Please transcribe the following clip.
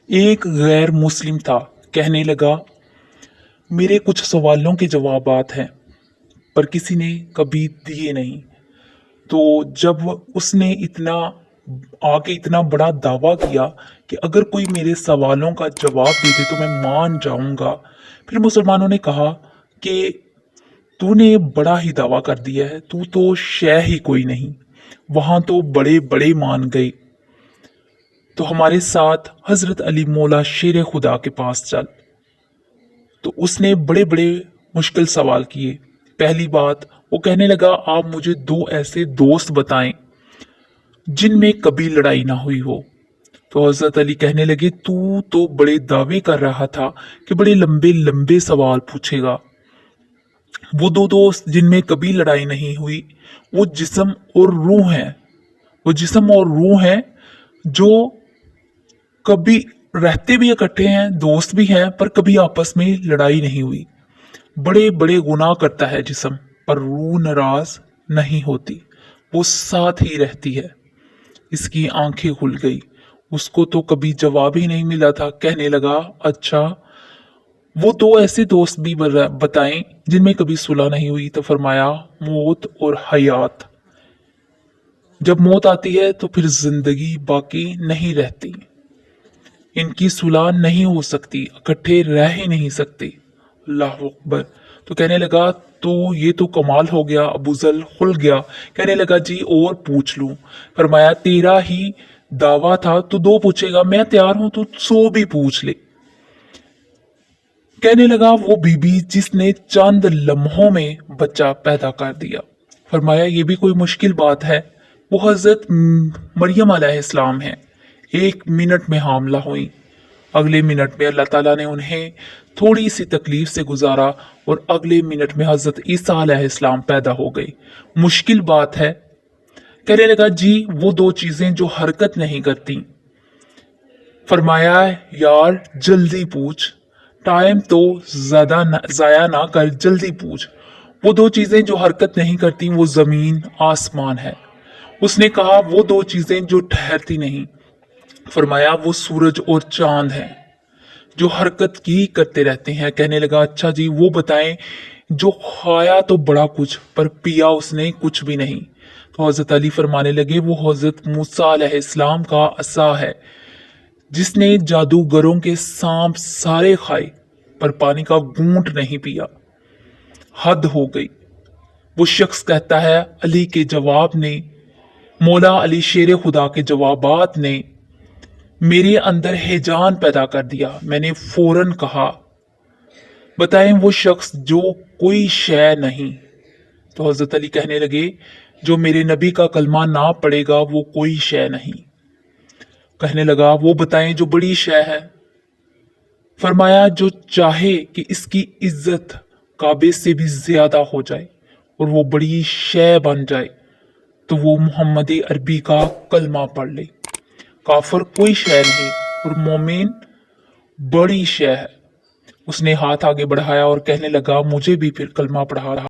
एक गैर मुस्लिम था। कहने लगा, मेरे कुछ सवालों के जवाबात हैं पर किसी ने कभी दिए नहीं। तो जब उसने इतना बड़ा दावा किया कि अगर कोई मेरे सवालों का जवाब दे दे तो मैं मान जाऊंगा, फिर मुसलमानों ने कहा कि तूने बड़ा ही दावा कर दिया है, तू तो शय ही कोई नहीं। वहां तो बड़े बड़े मान गए, तो हमारे साथ हजरत अली मौला शेर खुदा के पास चल। तो उसने बड़े बड़े मुश्किल सवाल किए। पहली बात, वो कहने लगा, आप मुझे दो ऐसे दोस्त बताएं जिनमें कभी लड़ाई ना हुई हो। तो हजरत अली कहने लगे, तू तो बड़े दावे कर रहा था कि बड़े लंबे लंबे सवाल पूछेगा। वो दो दोस्त जिनमें कभी लड़ाई नहीं हुई, वो जिस्म और रूह है। वो जिस्म और रूह है जो कभी रहते भी इकट्ठे हैं, दोस्त भी हैं, पर कभी आपस में लड़ाई नहीं हुई। बड़े बड़े गुनाह करता है जिस्म, पर रूह नाराज नहीं होती, वो साथ ही रहती है। इसकी आंखें खुल गई। उसको तो कभी जवाब ही नहीं मिला था। कहने लगा, अच्छा, वो दो ऐसे दोस्त भी बताएं जिनमें कभी सुलह नहीं हुई। तो फरमाया, मौत और हयात। जब मौत आती है तो फिर जिंदगी बाकी नहीं रहती। इनकी सुलह नहीं हो सकती, इकट्ठे रह ही नहीं सकते। अल्लाह अकबर। तो कहने लगा, तो ये तो कमाल हो गया। अबू जल खुल गया। कहने लगा, जी और पूछ लूं? फरमाया, तेरा ही दावा था, तू दो पूछेगा, मैं तैयार हूं, तू 100 भी पूछ ले। कहने लगा, वो बीबी जिसने चंद लम्हों में बच्चा पैदा कर दिया। फरमाया, ये भी कोई मुश्किल बात है? वो हजरत मरियम अलैहिस्सलाम है। 1 मिनट में हामला हुई। अगले मिनट में अल्लाह ताला ने उन्हें थोड़ी सी तकलीफ से गुजारा और अगले मिनट में हजरत ईसा अलैहिस्सलाम पैदा हो गई। मुश्किल बात है? कहने लगा, जी वो दो चीजें जो हरकत नहीं करती। फरमाया, यार जल्दी पूछ, टाइम तो ज्यादा जाया ना कर, जल्दी पूछ। वो दो चीजें जो हरकत नहीं करती, वो जमीन आसमान है। उसने कहा, वो दो चीजें जो ठहरती नहीं। फरमाया, वो सूरज और चांद है जो हरकत की करते रहते हैं। कहने लगा, अच्छा जी वो बताएं जो खाया तो बड़ा कुछ पर पिया उसने कुछ भी नहीं। तो हजरत अली फरमाने लगे, वो हजरत मूसा अलैहिस्सलाम का असा है जिसने जादूगरों के सांप सारे खाए पर पानी का घूंट नहीं पिया। हद हो गई। वो शख्स कहता है, अली के जवाब ने, मौला अली शेर खुदा के जवाबात ने मेरे अंदर हिजान पैदा कर दिया। मैंने फौरन कहा, बताएं वो शख्स जो कोई शय नहीं। तो हजरत अली कहने लगे, जो मेरे नबी का कलमा ना पड़ेगा वो कोई शय नहीं। कहने लगा, वो बताएं जो बड़ी शय है। फरमाया, जो चाहे कि इसकी इज्जत काबे से भी ज्यादा हो जाए और वो बड़ी शय बन जाए, तो वो मोहम्मद अरबी का कलमा पढ़ ले। काफर कोई शय नहीं और मोमिन बड़ी शय है। उसने हाथ आगे बढ़ाया और कहने लगा, मुझे भी फिर कलमा पढ़ा रहा।